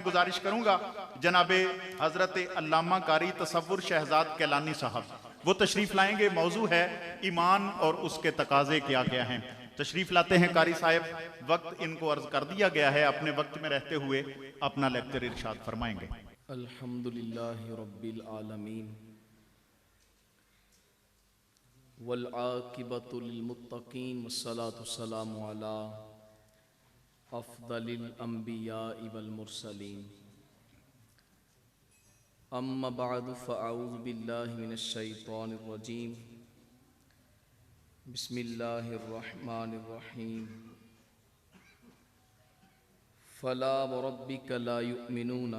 گزارش کروں گا جناب حضرت علامہ قاری تصور شہزاد کیلانی صاحب وہ تشریف لائیں گے۔ موضوع ہے ایمان اور اس کے تقاضے کیا کیا ہیں۔ تشریف لاتے ہیں قاری صاحب، وقت ان کو عرض کر دیا گیا ہے، اپنے وقت میں رہتے ہوئے اپنا لیکچر ارشاد فرمائیں گے۔ الحمدللہ رب العالمین والعاقبۃ للمتقین والصلاة والسلام علی افضل الانبیاء والمرسلین، اما بعد فاعوذ باللہ من الشیطان الرجیم، بسم اللہ الرحمن الرحیم، فلا وربک لا یؤمنون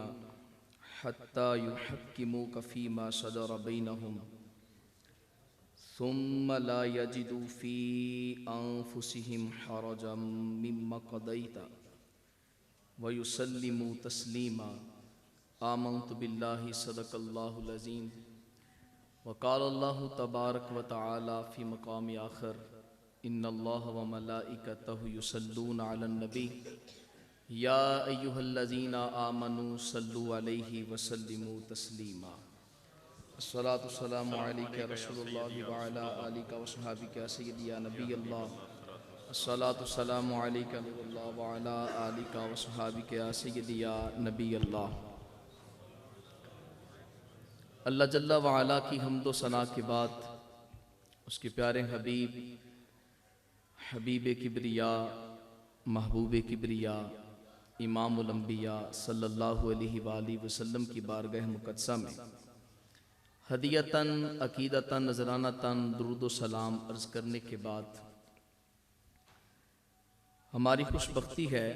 حتی یحکموک فیما شجر بینہم ثم لا يجدوا في أنفسهم حرجا مما قضيت ويسلموا تسليما، آمنت بالله صدق الله العظيم، وقال الله تبارك وتعالى في مقام آخر، إن الله وملائكته يصلون على النبي يا أيها الذين آمنوا صلوا عليه وسلموا تسليما، الصلاة والسلام علیکہ یا رسول اللہ وعلی آلہ وصحبہ یا سیدی یا نبی اللہ، الصلاة والسلام علیکہ نور اللہ وعلی آلہ وصحبہ یا سیدی یا نبی اللہ۔ اللہ جل وعلا کی حمد و ثنا کے بعد اس کے پیارے حبیب، حبیب کبریا، محبوب کبریا، امام الانبیاء صلی اللہ علیہ وآلہ وسلم کی بارگاہ مقدسہ میں ہدیتاً عقیدتاً نذرانتاً درود و سلام عرض کرنے کے بعد ہماری خوش بختی ہے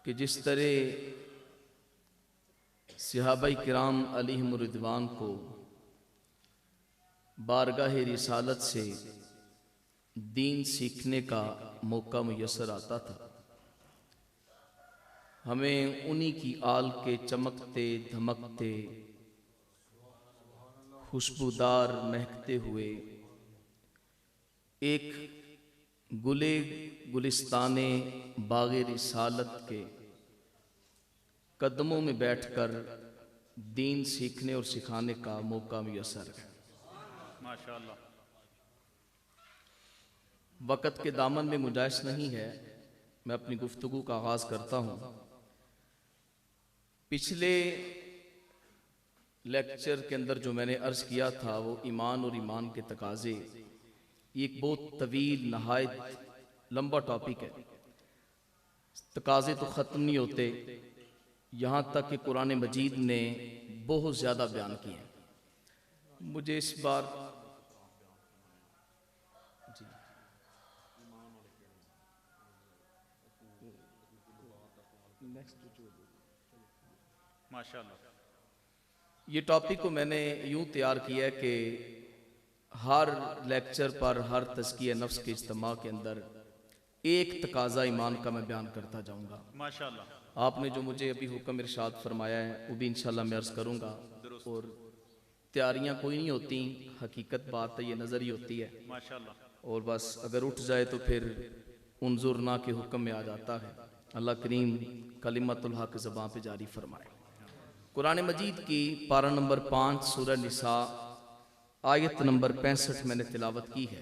کہ جس طرح صحابہ کرام علیہم الرضوان کو بارگاہ رسالت سے دین سیکھنے کا موقع میسر آتا تھا، ہمیں انہی کی آل کے چمکتے دھمکتے خوشبودار مہکتے ہوئے ایک گلستان باغ رسالت کے قدموں میں بیٹھ کر دین سیکھنے اور سکھانے کا موقع میسر ہے۔ ماشاءاللہ۔ وقت کے دامن میں گنجائش نہیں ہے، میں اپنی گفتگو کا آغاز کرتا ہوں۔ پچھلے لیکچر کے اندر جو میں نے عرض کیا تھا وہ ایمان اور ایمان کے تقاضے، یہ ایک بہت طویل نہایت لمبا ٹاپک ہے، تقاضے تو ختم نہیں ہوتے، یہاں تک کہ قرآن مجید نے بہت زیادہ بیان کیے ہیں۔ مجھے اس بار ماشاءاللہ یہ ٹاپک کو میں نے یوں تیار کیا ہے کہ ہر لیکچر پر، ہر تزکیہ نفس کے اجتماع کے اندر ایک تقاضا ایمان کا میں بیان کرتا جاؤں گا۔ ماشاءاللہ۔ آپ نے جو مجھے ابھی حکم ارشاد فرمایا ہے وہ بھی انشاءاللہ میں عرض کروں گا، اور تیاریاں کوئی نہیں ہوتی، حقیقت بات ہے، یہ نظر ہی ہوتی ہے، ماشاءاللہ۔ اور بس اگر اٹھ جائے تو پھر انظرنا کے حکم میں آ جاتا ہے۔ اللہ کریم کلمت الحق زبان پہ جاری فرمائے۔ قرآن مجید کی پارہ نمبر 5 سورہ نساء آیت نمبر 65 میں نے تلاوت کی ہے۔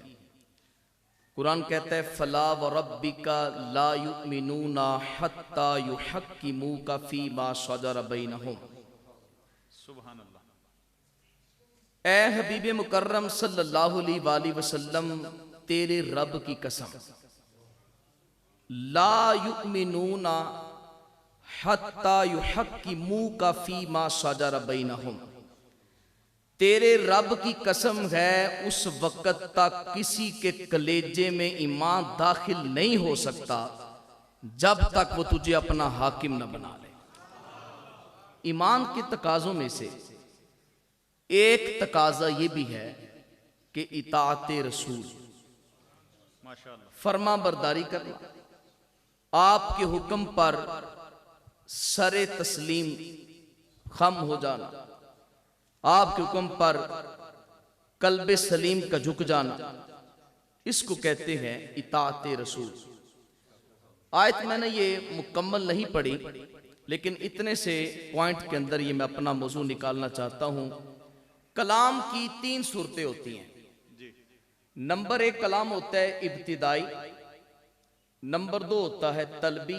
قرآن کہتا ہے فَلَا وَرَبِّكَ لَا يُؤْمِنُونَ حَتَّى يُحَكِّمُوكَ فِي مَا شَجَرَ بَيْنَهُمْ۔ سبحان اللہ۔ اے حبیب مکرم صلی اللہ علیہ وآلہ وسلم، تیرے رب کی قسم، لا یؤمنون حتی یحکموک فی ما شجر بینہم، تیرے رب کی قسم ہے اس وقت تک کسی کے کلیجے میں ایمان داخل نہیں ہو سکتا جب تک وہ تجھے اپنا حاکم نہ بنا لے۔ ایمان کے تقاضوں میں سے ایک تقاضا یہ بھی ہے کہ اطاعت رسول، فرما برداری کرنا، آپ کے حکم پر سر تسلیم خم ہو جانا، آپ کے حکم پر قلب سلیم کا جھک جانا، اس کو کہتے ہیں اطاعت رسول۔ آیت میں نے یہ مکمل نہیں پڑھی، لیکن اتنے سے پوائنٹ کے اندر یہ میں اپنا موضوع نکالنا چاہتا ہوں۔ کلام کی 3 صورتیں ہوتی ہیں۔ نمبر 1 کلام ہوتا ہے ابتدائی، نمبر 2 ہوتا ہے طلبی،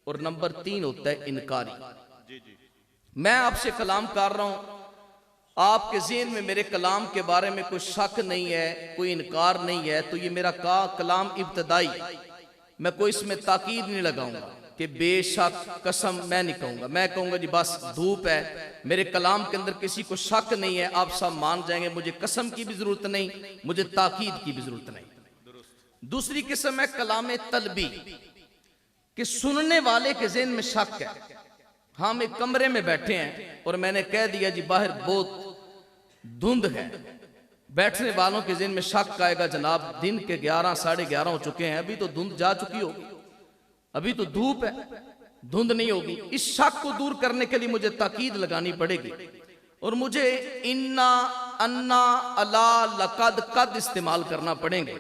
اور نمبر 3 ہوتا ہے انکاری۔ میں آپ سے کلام کر رہا ہوں، آپ کے ذہن میں میرے کلام کے بارے میں کوئی شک نہیں ہے، کوئی انکار نہیں ہے، تو یہ میرا کلام ابتدائی، میں کوئی اس میں تاکید نہیں لگاؤں گا کہ بے شک قسم میں نہیں کہوں گا۔ میں کہوں گا جی بس دھوپ ہے، میرے کلام کے اندر کسی کو شک نہیں ہے، آپ سب مان جائیں گے، مجھے قسم کی بھی ضرورت نہیں، مجھے تاکید کی بھی ضرورت نہیں۔ دوسری قسم ہے کلام طلبی، کہ سننے والے کے ذہن میں شک ہے۔ ہم ایک کمرے میں بیٹھے ہیں اور میں نے کہہ دیا جی باہر بہت دھند ہے، بیٹھنے والوں کے ذہن میں شک آئے گا، جناب دن کے 11 ساڑھے 11 ہو چکے ہیں، ابھی تو دھند جا چکی ہوگی، ابھی تو دھوپ ہے، دھند نہیں ہوگی۔ اس شک کو دور کرنے کے لیے مجھے تاکید لگانی پڑے گی، اور مجھے انا، انا، الا، لقد، قد استعمال کرنا پڑیں گے،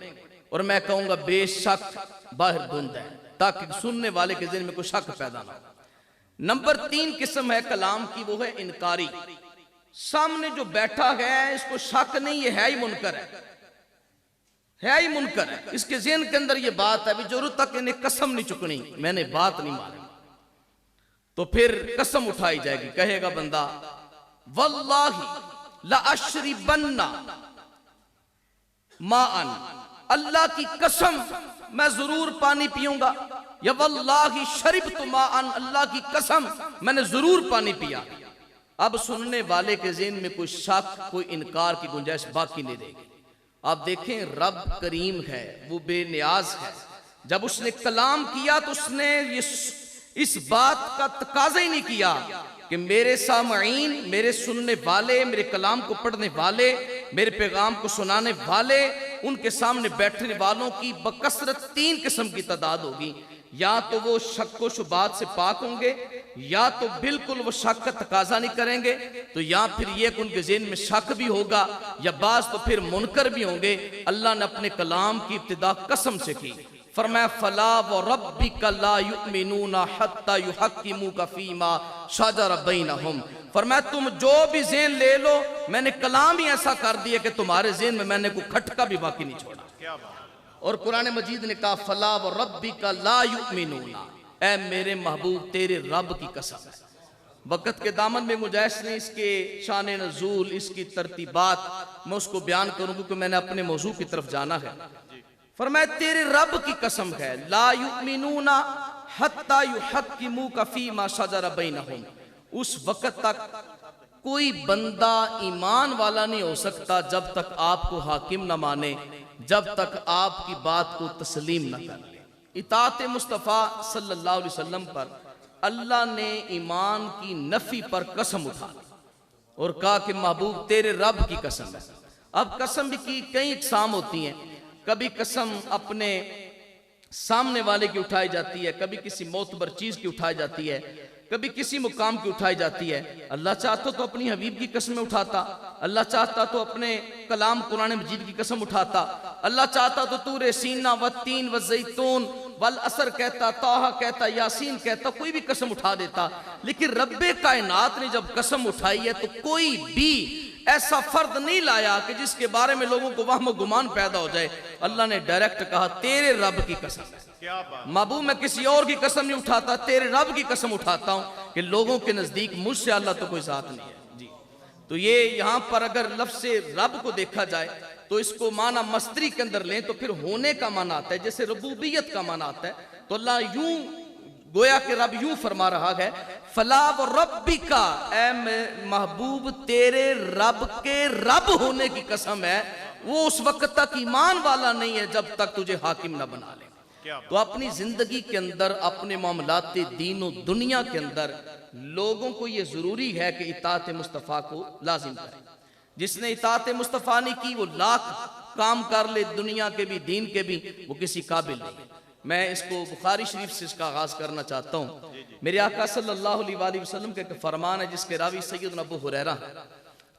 اور میں کہوں گا بے شک باہر دھند ہے، تاکہ سننے والے کے ذہن میں کوئی شک پیدا نہ ہو۔ نمبر 3 قسم ہے کلام کی، وہ ہے انکاری۔ سامنے جو بیٹھا ہے اس کو شک نہیں، یہ ہے ہی منکر ہے ہی منکر ہے، اس کے ذہن کے اندر یہ بات ہے، ابھی ضرورت تک انہیں قسم نہیں چکنی، میں نے بات نہیں مانی، تو پھر قسم اٹھائی جائے گی۔ کہے گا بندہ واللہ لأشربن ماءً، اللہ کی قسم میں ضرور پانی پیوں گا، یا واللہ شربت ماءً، اللہ کی قسم میں نے ضرور پانی پیا۔ اب سننے والے کے ذہن میں کوئی شک، کوئی انکار کی گنجائش باقی نہیں رہے گی۔ آپ دیکھیں رب کریم ہے، وہ بے نیاز ہے، جب اس نے کلام کیا تو اس نے اس بات کا تقاضا ہی نہیں کیا کہ میرے سامعین، میرے سننے والے، میرے کلام کو پڑھنے والے، میرے پیغام کو سنانے والے، ان کے سامنے بیٹھنے والوں کی بکثرت 3 قسم کی تعداد ہوگی، یا تو وہ شک و شبہات سے پاک ہوں گے، یا تو بالکل وہ شک کا تقاضا نہیں کریں گے، تو یا پھر یہ کہ ان کے ذہن میں شک بھی ہوگا، یا بعض تو پھر منکر بھی ہوں گے۔ اللہ نے اپنے کلام کی ابتدا قسم سے کی، فرمایا فلا وربک لا یؤمنون حتی یحکموک فیما شجر بینہم، فرمایا تم جو بھی ذہن لے لو، میں نے کلام ہی ایسا کر دیا کہ تمہارے ذہن میں نے کوئی کھٹکا بھی باقی نہیں چھوڑا۔ اور قرآن مجید نے کہا فلا وربک لا یؤمنون، اے میرے محبوب تیرے رب کی قسم ہے۔ وقت کے دامن میں گنجائش نہیں اس کے شان نزول، اس کی ترتیبات میں اس کو بیان کروں کیونکہ میں نے اپنے موضوع کی طرف جانا ہے۔ فرمایا تیرے رب کی قسم ہے، لا یؤمنون حتی یحکموک فیما شجر بینہم، اس وقت تک کوئی بندہ ایمان والا نہیں ہو سکتا جب تک آپ کو حاکم نہ مانے، جب تک آپ کی بات کو تسلیم نہ کر لے۔ اطاعت مصطفیٰ صلی اللہ علیہ وسلم پر اللہ نے ایمان کی نفی پر قسم اٹھا اور کہا کہ محبوب تیرے رب کی قسم ہے۔ اب قسم کی کئی اقسام ہوتی ہیں، کبھی قسم اپنے سامنے والے کی اٹھائی جاتی ہے، کبھی کسی معتبر چیز کی اٹھائی جاتی ہے، کبھی کسی مقام کی اٹھائی جاتی ہے۔ اللہ چاہتا تو اپنی حبیب کی قسم اٹھاتا، اللہ چاہتا تو اپنے کلام قرآن مجید کی قسم اٹھاتا، اللہ چاہتا تو طور سینہ والتین والزیتون والعصر کہتا، طٰہٰ کہتا، یاسین کہتا، کوئی بھی قسم اٹھا دیتا۔ لیکن رب کائنات نے جب قسم اٹھائی ہے تو کوئی بھی ایسا فرد نہیں لایا کہ جس کے بارے میں لوگوں کو وہم و گمان پیدا ہو جائے۔ اللہ نے ڈائریکٹ کہا تیرے رب کی قسم ہے۔ محبوب میں کسی اور کی قسم نہیں اٹھاتا، تیرے رب کی قسم اٹھاتا ہوں کہ لوگوں کے نزدیک مجھ سے اللہ تو کوئی ذات نہیں ہے۔ جی تو یہ یہاں پر اگر لفظ رب کو دیکھا جائے تو اس کو معنی مصدری کے اندر لیں تو پھر ہونے کا معنی آتا ہے، جیسے ربوبیت کا معنی آتا ہے، تو اللہ یوں گویا کہ رب یوں فرما رہا ہے فلا وربک، اے محبوب تیرے رب کے رب ہونے کی قسم ہے، وہ اس وقت تک ایمان والا نہیں ہے جب تک تجھے حاکم نہ بنا لے۔ تو اپنی زندگی کے اندر، اپنے معاملات دین و دنیا کے اندر لوگوں کو یہ ضروری ہے کہ اطاعت مصطفیٰ کو لازم کرے۔ جس نے اطاعت مصطفیٰ نہیں کی وہ لاکھ کام کر لے، دنیا کے بھی دین کے بھی، وہ کسی قابل نہیں۔ میں اس کو بخاری شریف سے اس کا آغاز کرنا چاہتا ہوں۔ میرے آقا صلی اللہ علیہ وآلہ وسلم کا ایک فرمان ہے جس کے راوی سیدنا ابو ہریرہ،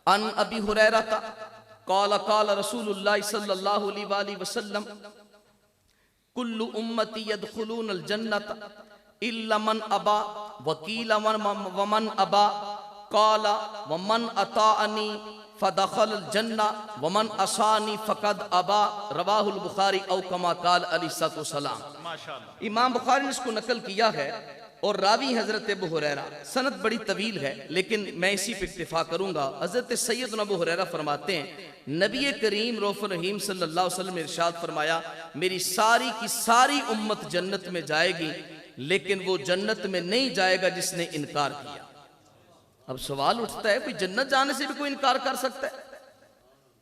ان ابی ہریرہ قال قال رسول اللہ صلی اللہ علیہ وآلہ وسلم، کل امتی یدخلون الجنت الا من ابا وقیل ومن ابا قال ومن اطاعنی فدخل الجنہ ومن عصانی فقد ابا رواہ البخاری او کما قال علیہ الصلوۃ والسلام۔ ماشاءاللہ۔ امام بخاری نے اس کو نقل کیا ہے اور راوی حضرت ابو ہریرہ، سند بڑی طویل ہے لیکن میں اسی پہ اکتفا کروں گا۔ حضرت سیدنا ابو ہریرہ فرماتے ہیں نبی کریم رؤوف الرحیم صلی اللہ علیہ وسلم نے ارشاد فرمایا میری ساری کی ساری امت جنت میں جائے گی لیکن وہ جنت میں نہیں جائے گا جس نے انکار کیا۔ اب سوال اٹھتا ہے کوئی جنت جانے سے بھی کوئی انکار کر سکتا ہے؟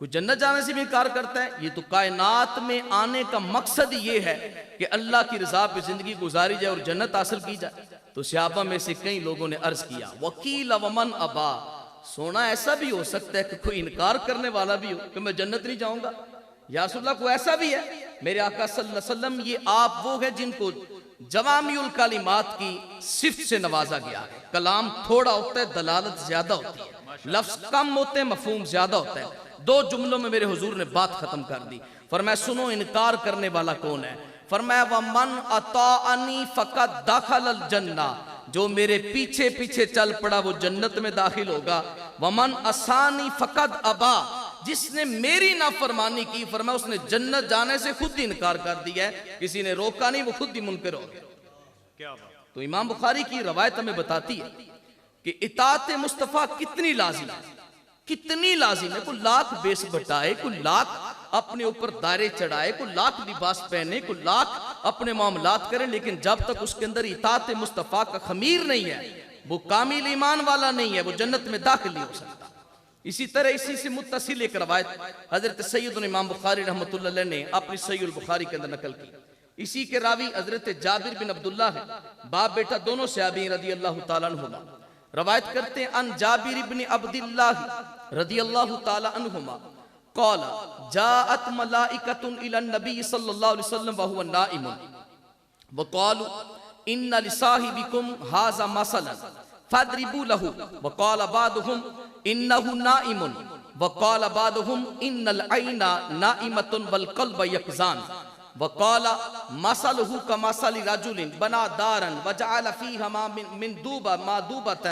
کوئی جنت جانے سے بھی انکار کرتا ہے؟ یہ تو کائنات میں آنے کا مقصد یہ ہے کہ اللہ کی رضا پہ زندگی گزاری جائے اور جنت حاصل کی جائے۔ تو صحابہ میں سے کئی لوگوں نے عرض کیا وکیل ومن ابا، سونا ایسا بھی ہو سکتا ہے کہ کوئی انکار کرنے والا بھی ہو کہ میں جنت نہیں جاؤں گا، یا رسول اللہ کو ایسا بھی ہے؟ میرے آقا صلی اللہ علیہ وسلم یہ آپ وہ ہیں جن کو جوامع الکلمات کی صفت سے نوازا گیا ہے۔ کلام تھوڑا ہوتا ہے، دلالت زیادہ ہوتی ہے، لفظ کم ہوتے ہیں، مفہوم زیادہ ہوتا ہے۔ 2 جملوں میں میرے حضور نے بات ختم کر دی۔ فرمایا سنو انکار کرنے والا کون ہے؟ فرمایا وَمَنْ أَطَاعَنِي فَقَدْ دَخَلَ الْجَنَّةَ، جو میرے پیچھے پیچھے چل پڑا وہ جنت میں داخل ہوگا۔ وَمَنْ عَصَانِي فَقَدْ أَبَى، جس نے میری نافرمانی کی فرمایا اس نے جنت جانے سے خود ہی انکار کر دیا ہے، کسی نے روکا نہیں، وہ خود ہی منکر ہو گیا۔ کیا بات۔ تو امام بخاری کی روایت ہمیں بتاتی ہے کہ اطاعت مصطفیٰ کتنی لازم ہے، کتنی لازم ہے۔ کوئی لاکھ بیس بٹائے، کوئی لاکھ اپنے اوپر دائرے چڑھائے، کوئی لاکھ لباس پہنے، کوئی لاکھ اپنے معاملات کرے، لیکن جب تک اس کے اندر اطاعت مصطفیٰ کا خمیر نہیں ہے وہ کامل ایمان والا نہیں ہے، وہ جنت میں داخل نہیں ہو سکتا۔ اسی طرح اسی سے متصل ایک روایت حضرت سیدنا امام بخاری رحمۃ اللہ علیہ نے اپنی صحیح البخاری کے اندر نقل کی۔ اسی کے راوی حضرت جابر بن عبداللہ ہے، باپ بیٹا دونوں صحابی رضی اللہ تعالیٰ عنہما روایت کرتے ہیں ان جابر بن عبداللہ رضی اللہ تعالیٰ عنہما قال جاءت ملائکۃ الی النبی صلی اللہ علیہ وسلم وهو نائم وقالوا ان لصاحبکم ھذا مثلا فاضربوا له وقال بعضهم انه نائم وقال بعضهم ان العین نائمۃ والقلب یقظان وقال مثله كمثل رجل بنى دارا وجعل فيها من دوبة مادوبة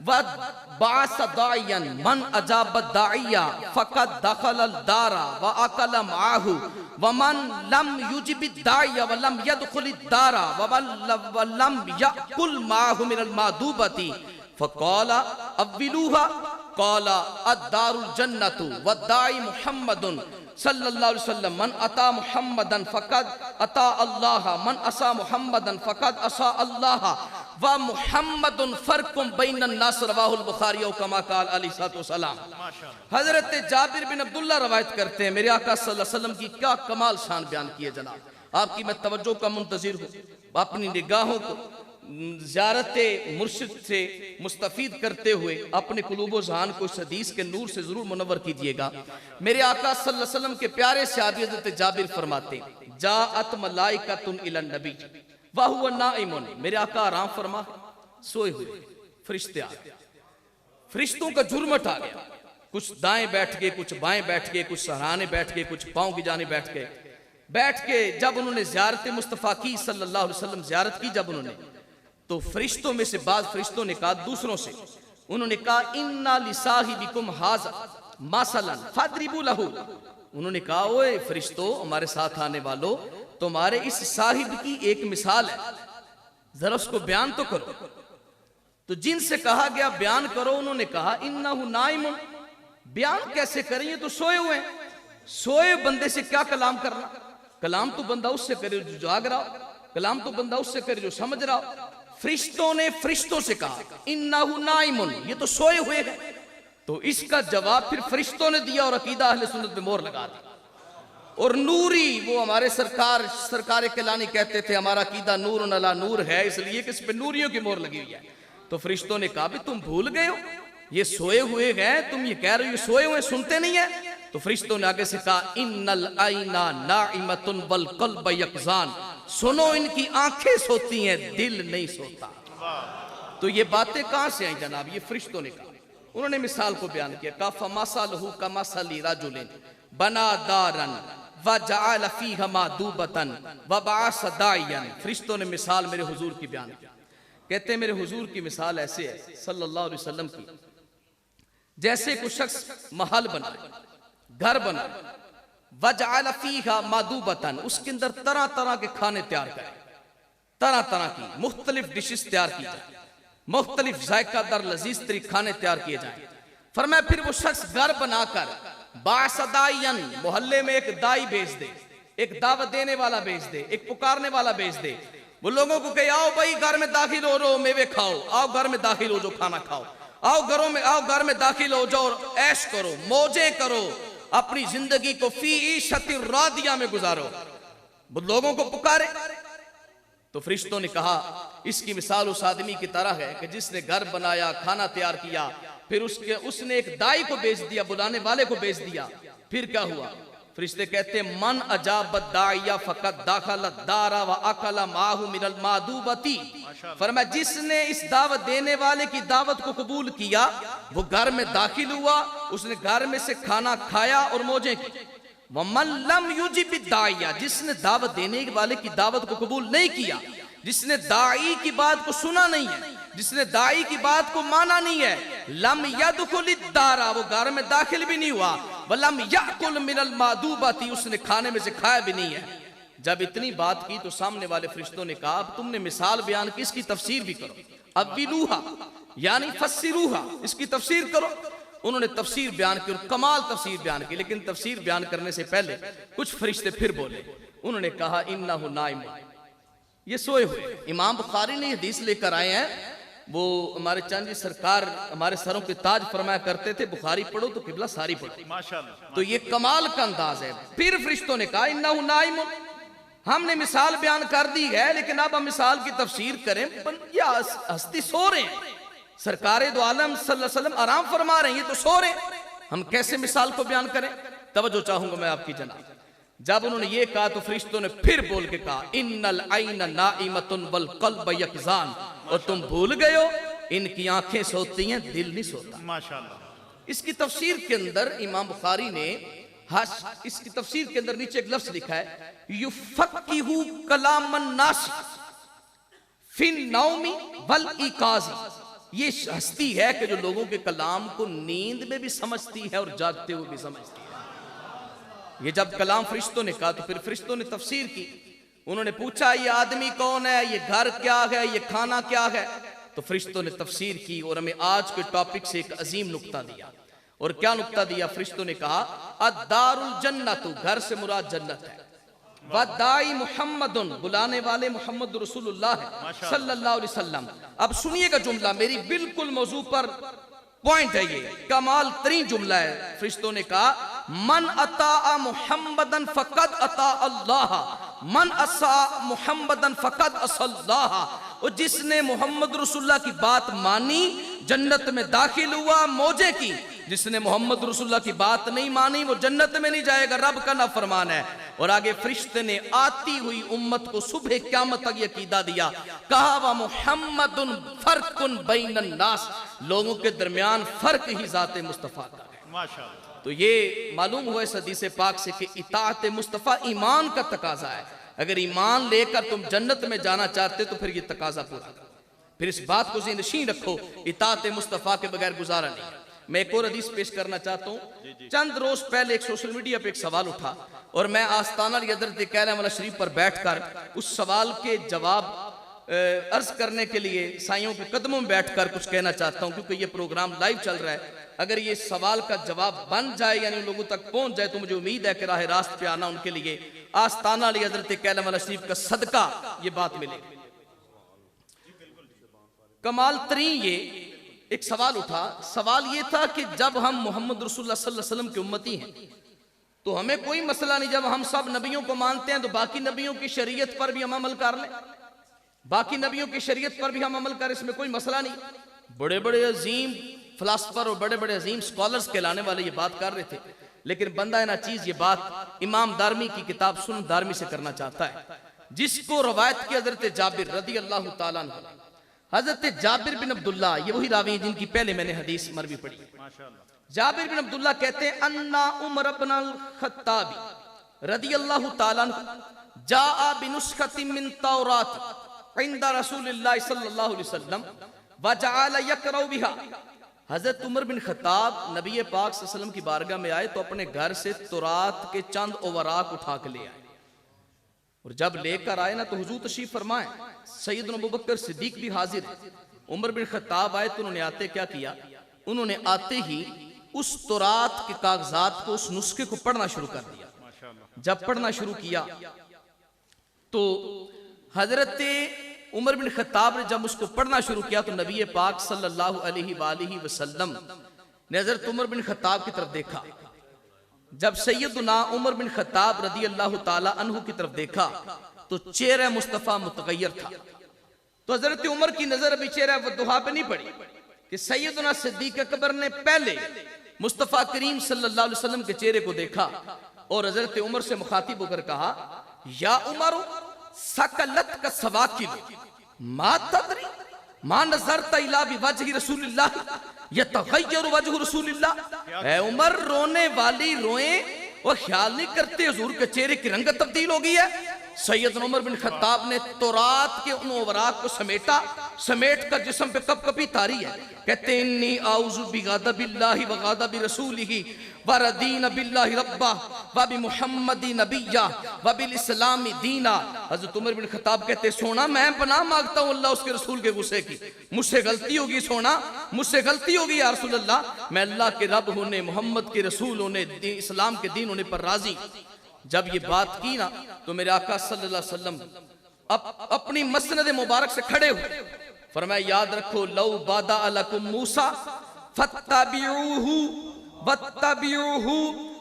وبعث داعيا من أجاب الداعية فقد دخل الدار وأكل معه ومن لم يجب الداعية ولم يدخل الدار ولم يأكل معه من المادوبة فقال أولوها قال الدار الجنة والداعي محمد صلی اللہ علیہ وسلم من اطاع محمدا فقد اطاع اللہ من عصى محمدا فقد عصى اللہ ومحمد فرق بین الناس رواہ البخاری او کما قال علیہ الصلوۃ والسلام۔ حضرت جابر بن عبداللہ روایت کرتے ہیں میرے آقا صلی اللہ علیہ وسلم کی کیا کمال شان بیان کیے جناب۔ آپ کی میں توجہ کا منتظر ہوں، اپنی نگاہوں کو زیارت مرشد سے مستفید کرتے ہوئے اپنے قلوب و ذہان کو اس حدیث کے نور سے ضرور منور کیجئے گا۔ میرے آقا صلی اللہ علیہ وسلم کے پیارے صحابی حضرت جابر فرماتے جاءت ملائکۃ الی النبی وہو نائم، میرے آقا آرام فرما سوئے ہوئے، فرشتے آ گئے، فرشتوں کا جرمٹ آ گیا، کچھ دائیں بیٹھ گئے، کچھ بائیں بیٹھ گئے، کچھ سہرانے بیٹھ گئے، کچھ پاؤں کی جانب بیٹھ گئے۔ بیٹھ کے جب انہوں نے زیارت مصطفیٰ کی صلی اللہ علیہ وسلم زیارت کی جب انہوں نے، تو فرشتوں میں سے بعض فرشتوں نے کہا دوسروں سے، انہوں نے کہا اِنَّا لِصَاحِبِكُمْ هَذَا مَثَلًا فَاضْرِبُوا لَهُ، انہوں نے کہا اوے فرشتوں ہمارے ساتھ آنے والوں تمہارے اس صاحب کی ایک مثال ہے، ذرا اس کو بیان تو کرو۔ تو جن سے کہا گیا بیان کرو انہوں نے کہا اِنَّهُ نَائِمٌ، بیان کیسے کریں یہ تو سوئے ہوئے ہیں، سوئے بندے سے کیا کلام کرنا؟ کلام تو بندہ اس سے کرے جو جاگ رہا ہو، کلام تو بندہ اس سے کرے جو سمجھ رہا ہو۔ فرشتوں نے فرشتوں سے کہا انہو نائمن، یہ تو سوئے ہوئے ہیں۔ تو اس کا جواب پھر فرشتوں نے دیا اور عقیدہ اہل سنت میں مہر لگا دی۔ اور نوری، وہ ہمارے سرکار کیلانی کہتے تھے ہمارا عقیدہ نور علی نور ہے، اس لیے کہ اس پہ نوریوں کی مہر لگی ہوئی ہے۔ تو فرشتوں نے کہا بھی تم بھول گئے ہو، یہ سوئے ہوئے ہیں، تم یہ کہہ رہے ہو یہ سوئے ہوئے سنتے نہیں ہیں؟ تو فرشتوں نے آگے سے کہا ان العین ناعمۃ والقلب یقظان، سنو ان کی آنکھیں سوتی ہیں دل نہیں سوتا۔ تو یہ باتیں کہاں سے آئیں جناب؟ یہ فرشتوں نے کہا، انہوں نے مثال کو بیان کیا، کہا فَمَثَلُهُ كَمَثَلِ رَجُلٍ بَنَى دَارًا وَجَعَلَ فِيهَا مَعْدُوبَةً وَبَعَثَ دَاعِيًا۔ فرشتوں نے مثال میرے حضور کی بیان کی، کہتے ہیں میرے حضور کی مثال ایسے ہے صلی اللہ علیہ وسلم کی، جیسے کوئی شخص محل بنائے، گھر بنائے، وَجَعَلَ فِيهَا مَعْدُوبَةً، اس کے اندر طرح طرح کے کھانے تیار کرے، طرح طرح کی مختلف ڈشز تیار کی جائیں، مختلف ذائقہ در لذیذ طریقے کھانے تیار کیے جائیں۔ فرمایا پھر وہ شخص گھر بنا کر باعث داعین، محلے میں ایک دائی بھیج دے، ایک دعوت دینے والا بھیج دے، ایک پکارنے والا بھیج دے، وہ لوگوں کو کہے آؤ بھائی گھر میں داخل ہو جاؤ، میوے کھاؤ، آؤ گھر میں داخل ہو جاؤ، کھانا کھاؤ، آؤ گھر میں داخل ہو جاؤ اور عیش کرو، موجیں کرو، اپنی زندگی کو فی عیشۃ راضیہ میں گزارو۔ وہ لوگوں کو پکارے تو فرشتوں نے کہا اس کی مثال اس آدمی کی طرح ہے کہ جس نے گھر بنایا، کھانا تیار کیا، پھر اس نے ایک دائی کو بھیج دیا، بلانے والے کو بھیج دیا، پھر کیا ہوا؟ فرشتے کہتے ہیں من اجاب الداعی فقد دخل الدار واکل معه من المعدوبۃ۔ فرمایا جس نے اس دعوت دینے والے کی دعوت کو قبول کیا وہ گھر میں داخل ہوا، اس نے گھر میں سے کھانا کھایا اور موجیں کی۔ وَمَن لَمْ يُجِبِ الدَّاعِيَ، جس نے دعوت دینے والے کی دعوت کو قبول نہیں کیا، جس نے داعی کی بات کو سنا نہیں ہے، جس نے داعی کی بات کو مانا نہیں ہے، لَمْ يَدْخُلِ الدَّارَ، وہ گھر میں داخل بھی نہیں ہوا، وَلَمْ يَأْكُلْ مِنَ الْمَعْدُوبَةِ، اس نے کھانے میں سے کھایا بھی نہیں ہے۔ جب اتنی بات کی تو سامنے والے فرشتوں نے کہا اب تم نے مثال بیان کی، اس کی تفسیر بھی کرو، اَوِّلُوہا یعنی فسروہا، اس کی تفسیر کرو۔ انہوں نے تفسیر بیان کی اور کمال تفسیر بیان کی، لیکن تفسیر بیان کرنے سے پہلے کچھ فرشتے پھر بولے، انہوں نے کہا انہو نائم، یہ سوئے ہوئے۔ امام بخاری نے حدیث لے کر آئے ہیں، وہ ہمارے چاند جی سرکار ہمارے سروں کے تاج فرمایا کرتے تھے بخاری پڑھو تو قبلہ ساری پڑھو، ماشاءاللہ۔ تو یہ کمال کا انداز ہے۔ پھر فرشتوں نے کہا انہو نائم، ہم نے مثال بیان کر دی ہے لیکن اب ہم مثال کی تفسیر کریں، یہ ہستی سو رہے ہیں، سرکار دو عالم صلی اللہ علیہ وسلم آرام فرما رہے ہیں، یہ تو سو رہے ہیں، ہم کیسے مثال کو بیان کریں؟ توجہ چاہوں گا میں آپ کی جناب۔ جب انہوں نے یہ کہا تو فرشتوں نے پھر بول کے کہا ان العین نائمۃ والقلب یقظان، اور تم بھول گئے ہو ان کی آنکھیں سوتی ہیں دل نہیں سوتا۔ ماشاءاللہ۔ اس کی تفسیر کے اندر امام بخاری نے اس کی تفسیر کے اندر نیچے ایک لفظ لکھا ہے یفقہ کلام الناس فی النوم والایقاظ، یہ ہستی ہے کہ جو لوگوں کے کلام کو نیند میں بھی سمجھتی ہے اور جاگتے ہوئے بھی سمجھتی ہے۔ یہ جب کلام فرشتوں نے کہا تو پھر فرشتوں نے تفسیر کی، انہوں نے پوچھا یہ آدمی کون ہے، یہ گھر کیا ہے، یہ کھانا کیا ہے، تو فرشتوں نے تفسیر کی اور ہمیں آج کے ٹاپک سے ایک عظیم نقطہ دیا۔ اور کیا نقطہ دیا؟ فرشتوں نے کہا الدار الجنت، گھر سے مراد جنت ہے، وَدَّاعِ محمد، بلانے والے محمد رسول اللہ ہے صلی اللہ علیہ وسلم۔ اب سنیے گا جملہ، میری بالکل موضوع پر پوائنٹ ہے، یہ کمال ترین جملہ ہے۔ فرشتوں نے کہا من اطاع محمدًا فقد اطاع اللہ، من عصى محمدًا فقد عصى اللہ، اور جس نے محمد رسول اللہ کی بات مانی جنت میں داخل ہوا، موجے کی، جس نے محمد رسول اللہ کی بات نہیں مانی وہ جنت میں نہیں جائے گا، رب کا نافرمان ہے۔ اور آگے فرشتے نے آتی ہوئی امت کو صبح قیامت تک یہ عقیدہ دیا، کہا وَمُحَمَّدٌ فَرْقٌ بَيْنَ النَّاسِ، لوگوں کے درمیان فرق ہی ذات مصطفیٰ کا ہے۔ ماشاءاللہ۔ تو یہ معلوم ہوا اس حدیث پاک سے کہ اطاعت مصطفیٰ ایمان کا تقاضا ہے، اگر ایمان لے کر تم جنت میں جانا چاہتے تو پھر یہ تقاضا پورا کرو۔ پھر اس بات کو ذہن نشین رکھو، اطاعت مصطفیٰ کے بغیر گزارا نہیں۔ میں ایک اور حدیث پیش کرنا چاہتا ہوں۔ چند روز پہلے ایک سوشل میڈیا پہ ایک سوال اٹھا اور میں آستانہ حضرت کعبہ والا شریف پر بیٹھ کر اس سوال کے جواب عرض کرنے کے لیے سائیوں کے قدموں میں بیٹھ کر کچھ کہنا چاہتا ہوں، کیونکہ یہ پروگرام لائیو چل رہا ہے۔ اگر یہ سوال کا جواب بن جائے یعنی لوگوں تک پہنچ جائے تو مجھے امید ہے کہ راہ راست پہ آنا ان کے لیے آستانہ علی حضرت کعبہ والا شریف کا صدقہ یہ بات ملے گی۔ کمال ترین یہ ایک سوال اٹھا، سوال یہ تھا کہ جب ہم محمد رسول اللہ صلی اللہ علیہ وسلم کے امتی ہیں تو ہمیں کوئی مسئلہ نہیں، جب ہم سب نبیوں کو مانتے ہیں تو باقی نبیوں کی شریعت پر بھی ہم عمل کر لیں، باقی نبیوں کی شریعت پر بھی ہم عمل کریں، اس میں کوئی مسئلہ نہیں۔ بڑے بڑے عظیم فلاسفر اور بڑے بڑے عظیم سکولرز کہلانے والے یہ بات کر رہے تھے، لیکن بندہ ناچیز یہ بات امام دارمی کی کتاب سنن دارمی سے کرنا چاہتا ہے، جس کو روایت کی حضرت جابر رضی اللہ تعالیٰ عنہ۔ حضرت جابر بن عبداللہ یہ وہی راوی ہیں جن کی پہلے میں نے حدیث مروی پڑھی۔ جابر بن عبداللہ کہتے ہیں انا عمر بن الخطاب رضی اللہ تعالیٰ عنہ جاء بنسخۃ من توراۃ عند رسول اللہ صلی اللہ علیہ وسلم وجعل یقرأ بها. حضرت عمر بن خطاب نبی پاک صلی اللہ علیہ وسلم کی بارگاہ میں آئے تو اپنے گھر سے تورات کے چند اوراق اٹھا کے لے آئے، اور جب لے کر آئے نا تو حضور تشریف فرمائے، سیدنا ابوبکر صدیق بھی حاضر ہے. عمر بن خطاب آئے تو انہوں نے آتے کیا کیا، انہوں نے آتے ہی اس تورات کے کاغذات کو، اس نسخے کو پڑھنا شروع کر دیا. جب پڑھنا شروع کیا تو حضرت عمر بن خطاب نے جب اس کو پڑھنا شروع کیا تو نبی پاک صلی اللہ علیہ وآلہ وسلم نے حضرت عمر بن خطاب کی طرف دیکھا. جب سیدنا عمر بن خطاب رضی اللہ تعالی عنہ کی طرف دیکھا تو چہرہ مصطفیٰ متغیر تھا. تو حضرت عمر کی نظر ابھی چہرہ وضحا پہ نہیں پڑی کہ سیدنا صدیق اکبر نے پہلے مصطفیٰ کریم صلی اللہ علیہ وسلم کے چہرے کو دیکھا اور حضرت عمر سے مخاطب ہو کر کہا، یا عمر سکلت کا سواکل ما تدری ما نظرت الا بوجہ رسول اللہ یتغیر وجہ رسول اللہ. اے عمر، رونے والی روئیں اور خیال نہیں کرتے حضور کے چہرے کی رنگت تبدیل ہو گئی ہے. سیدنا عمر بن خطاب نے تورات کے ان اوراق کو سمیٹ کر جسم پہ کپ کپی تاری ہے. کہتے ہیں انی اعوذ بغضب اللہ وغضب رسولہ وردین باللہ ربا وبمحمد نبیا وبالاسلام دینا. حضرت عمر بن خطاب کہتے ہیں، سونا میں پناہ مانگتا ہوں اللہ اس کے رسول کے غصے کی، مجھ سے غلطی ہوگی سونا، مجھ سے غلطی ہوگی یا رسول اللہ، میں اللہ کے رب ہونے، محمد کے رسول ہونے، اسلام کے دین ہونے پر راضی. جب یہ بات کی نا تو میرے آقا صلی اللہ علیہ وسلم اپنی مسند مبارک سے کھڑے ہوئے، فرمایا یاد رکھو، لو بادا لکم موسیٰ فاتبعوہ واتبعوہ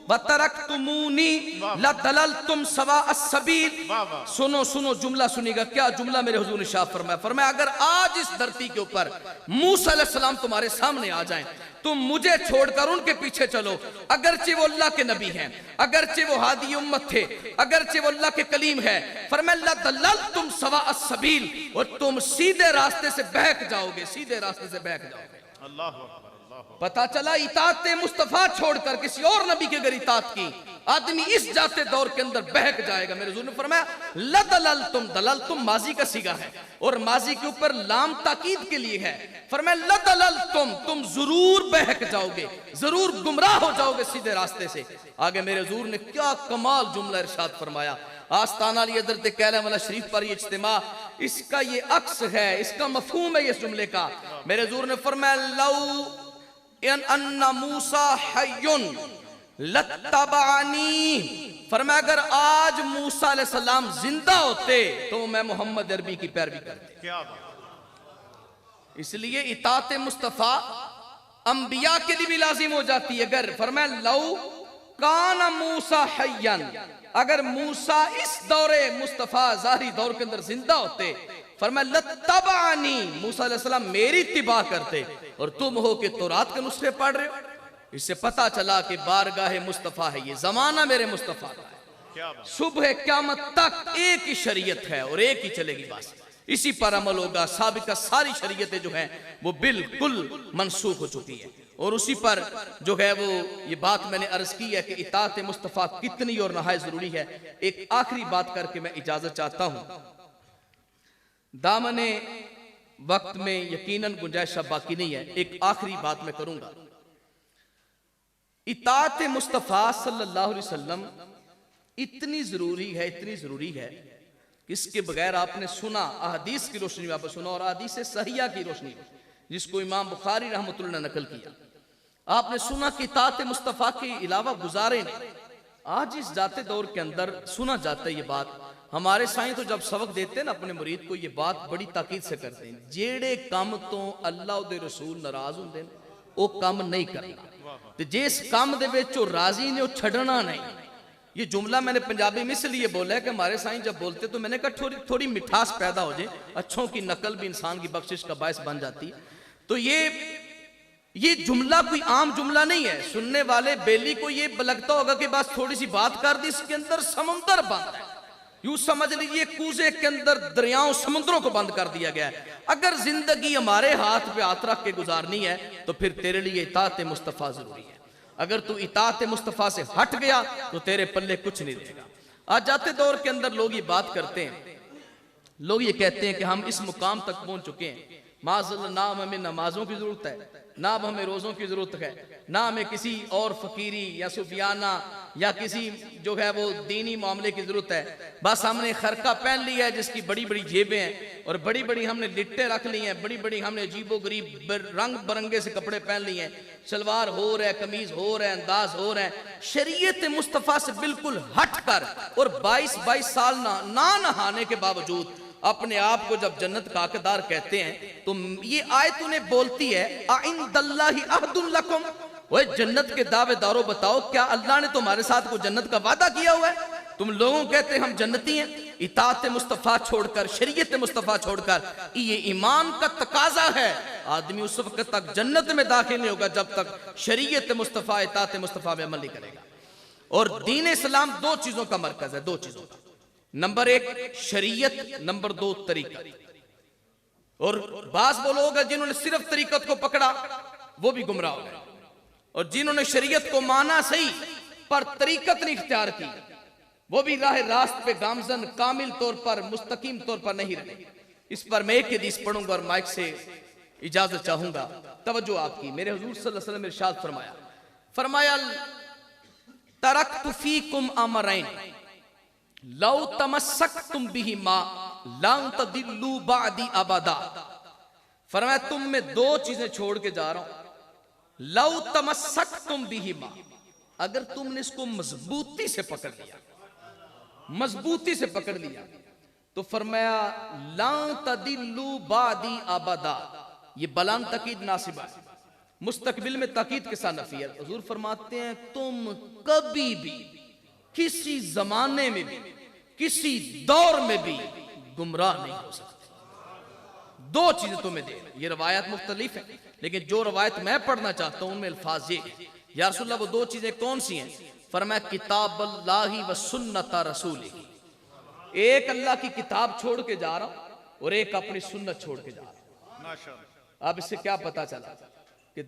وترکتمونی لدللتم سواء السبیل. سنو جملہ سنی گا، کیا جملہ میرے حضور نے شاہ فرمایا اگر آج اس دھرتی کے اوپر موسیٰ علیہ السلام تمہارے سامنے آ جائیں، تم مجھے چھوڑ کر ان کے پیچھے چلو، اگرچہ وہ اللہ کے نبی ہیں، اگرچہ وہ ہادی امت تھے، اگرچہ وہ اللہ کے کلیم ہے، فرمایا لدللتم سواء السبیل، اور تم سیدھے راستے سے بہک جاؤ گے، سیدھے راستے سے بہک جاؤ گے. اللہ اکبر. پتا چلا اطاعت مصطفیٰ چھوڑ کر کسی اور نبی کے اگر اطاعت کی، آدمی اس جاتے دور کے اندر بہک جائے گا. میرے حضور نے فرمایا لدللتم، دللتم ماضی کا صیغہ ہے اور ماضی کے اوپر لام تاکید کے لیے ہے. فرمایا لدللتم، تم ضرور بہک جاؤ گے، ضرور گمراہ ہو جاؤ گے سیدھے راستے سے. آگے میرے حضور نے کیا کمال جملہ ارشاد فرمایا. آستانہ علی حضرت کیلم اللہ شریف پر یہ اجتماع، اس کا یہ عکس ہے، اس کا مفہوم ہے اس جملے کا. میرے حضور نے فرمایا لو ان موسیٰ حیٌ لتبعنی، فرمایا اگر آج موسیٰ علیہ السلام زندہ ہوتے تو میں محمد عربی کی پیروی کرتے. کیا بات. اس لیے اطاعت مصطفیٰ انبیاء کے لیے بھی لازم ہو جاتی ہے. اگر فرمایا لو کان موسیٰ حیً، اگر موسیٰ اس دور مصطفیٰ ظاہری دور کے اندر زندہ ہوتے، فرمایا لتبعنی، موسیٰ علیہ السلام میری اتباع کرتے، اور تم ہو کہ تورات کے نسخے پڑھ رہے ہو. اس سے پتا چلا کہ بارگاہ مصطفیٰ ہے، یہ زمانہ میرے مصطفیٰ کا ہے. صبح قیامت تک ایک ہی شریعت ہے اور ایک ہی چلے گی، بس اسی پر عمل ہوگا. سابقہ ساری شریعتیں جو ہیں وہ بالکل منسوخ ہو چکی ہیں، اور اسی پر جو ہے وہ یہ بات میں نے عرض کی ہے کہ اطاعت مصطفیٰ کتنی اور نہایت ضروری ہے. ایک آخری بات کر کے میں اجازت چاہتا ہوں. دامن وقت میں یقیناً گنجائش باقی نہیں ہے، ایک آخری بات میں کروں گا. اطاعت مصطفیٰ صلی اللہ علیہ وسلم اتنی ضروری ہے کہ اس کے بغیر آپ نے سنا، احادیث کی روشنی میں آپ نے سنا، اور احادیث صحیحہ کی روشنی میں جس کو امام بخاری رحمۃ اللہ نے نقل کیا، آپ نے سنا کہ اطاعت مصطفیٰ کے علاوہ گزارے نہیں. آج اس جاتے دور کے اندر سنا جاتا ہے یہ بات. ہمارے سائیں تو جب سبق دیتے ہیں نا اپنے مرید کو، یہ بات بڑی تاکید سے کرتے ہیں، جیڑے کام تو اللہ دے رسول ناراض ہوندے نے وہ کام نہیں کرنا، تے جس کام دے وچ وہ راضی نے وہ چھڈنا نہیں. یہ جملہ میں نے پنجابی میں اس لیے بولا ہے کہ ہمارے سائیں جب بولتے تو میں نے کہا تھوڑی مٹھاس پیدا ہو جائے، اچھوں کی نقل بھی انسان کی بخشش کا باعث بن جاتی ہے. تو یہ جملہ کوئی عام جملہ نہیں ہے. سننے والے بیلی کو یہ لگتا ہوگا کہ بس تھوڑی سی بات کر دی، اس کے اندر سمندر بند ہے. یوں سمجھ لیجئے کوزے کے اندر دریاؤں سمندروں کو بند کر دیا گیا ہے. اگر زندگی ہمارے ہاتھ پہ ہاتھ رکھ کے گزارنی ہے تو پھر تیرے لیے اطاعت مصطفیٰ ضروری ہے. اگر تو اطاعت مصطفیٰ سے ہٹ گیا تو تیرے پلے کچھ نہیں رہے گا۔ آج جاتے دور کے اندر لوگ یہ بات کرتے ہیں، لوگ یہ کہتے ہیں کہ ہم اس مقام تک پہنچ چکے ہیں، معاذ اللہ نہ ہمیں نمازوں کی ضرورت ہے، نہ اب ہمیں روزوں کی ضرورت ہے، نہ ہمیں کسی اور فقیری یا صوفیانہ یا کسی جو ہے وہ دینی معاملے کی ضرورت ہے، بس ہم نے خرقہ پہن لیا ہے جس کی بڑی بڑی جیبیں ہیں اور بڑی بڑی ہم نے لٹیں رکھ لی ہیں، بڑی بڑی ہم نے عجیب و غریب رنگ برنگے سے کپڑے پہن لیے ہیں، شلوار ہو رہا ہے، قمیض ہو رہا ہے، انداز ہو رہا ہے، شریعت مصطفیٰ سے بالکل ہٹ کر، اور 22 سال نہ نہانے کے باوجود اپنے آپ کو جب جنت کا حقدار کہتے ہیں تو یہ آیت انہیں بولتی ہے اَعِندَ اللَّهِ عَهْدٌ لَكُمْ، وہ جنت کے دعوے داروں بتاؤ کیا اللہ نے تمہارے ساتھ کوئی جنت کا وعدہ کیا ہوا ہے؟ تم لوگوں کہتے ہیں ہم جنتی ہیں، اطاعت مصطفیٰ چھوڑ کر، شریعت مصطفیٰ چھوڑ کر، یہ ایمان کا تقاضا ہے، آدمی اس وقت تک جنت میں داخل نہیں ہوگا جب تک شریعت مصطفیٰ اطاعت مصطفیٰ میں عمل نہیں کرے گا۔ اور دین اسلام دو چیزوں کا مرکز ہے، دو چیزوں کا، نمبر 1 شریعت، نمبر 2 طریقت۔ اور بعض وہ لوگ ہیں جنہوں نے صرف طریقت کو پکڑا وہ بھی گمراہ ہو گئے، اور جنہوں نے شریعت کو مانا صحیح پر طریقت نہیں اختیار کی وہ بھی راہ راست پہ گامزن کامل طور پر مستقیم طور پر نہیں رہے۔ اس پر میں ایک حدیث پڑھوں گا اور مائک سے اجازت چاہوں گا، توجہ آپ کی۔ میرے حضور صلی اللہ علیہ وسلم نے ارشاد فرمایا ترکت فیکم امرین لو تمسکتم بہما لن تضلوا بعدی ابدا، فرمایا تم میں 2 چیزیں چھوڑ کے جا رہا ہوں، لو تمسکتم بہما، اگر تم نے اس کو مضبوطی سے پکڑ لیا، مضبوطی سے پکڑ لیا تو فرمایا لن تضلوا بعدی ابدا، یہ بلان تاکید ناصبہ ہے، مستقبل میں تاکید کے ساتھ نفی ہے۔ حضور فرماتے ہیں تم کبھی بھی کسی زمانے میں بھی کسی دور میں بھی گمراہ نہیں ہو سکتے۔ 2 چیزیں تمہیں دے، یہ روایات مختلف ہیں لیکن جو روایت میں پڑھنا چاہتا ہوں ان میں الفاظ یہ ہیں، یا رسول اللہ وہ 2 چیزیں کون سی ہیں؟ فرمایا کتاب اللہ و سنت رسولہ، ایک اللہ کی کتاب چھوڑ کے جا رہا ہوں اور ایک اپنی سنت چھوڑ کے جا رہا ہوں۔ اب اس سے کیا پتا چلا کہ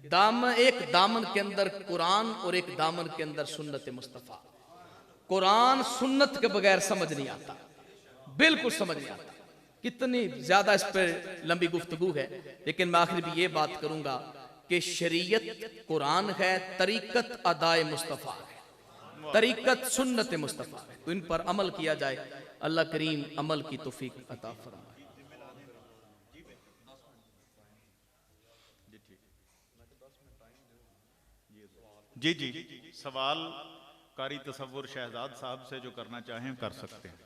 ایک دامن کے اندر قرآن اور ایک دامن کے اندر سنت مصطفیٰ۔ قرآن سنت کے بغیر سمجھ نہیں آتا، بالکل سمجھ نہیں آتا۔ کتنی زیادہ اس پر لمبی گفتگو ہے لیکن میں آخر بھی یہ بات کروں گا کہ شریعت قرآن ہے، طریقت ادائے مصطفیٰ ہے، طریقت سنت مصطفیٰ ہے، تو ان پر عمل کیا جائے، اللہ کریم عمل کی توفیق عطا فرمائے۔ جی سوال قاری تصور شہزاد صاحب سے جو کرنا چاہیں کر سکتے ہیں۔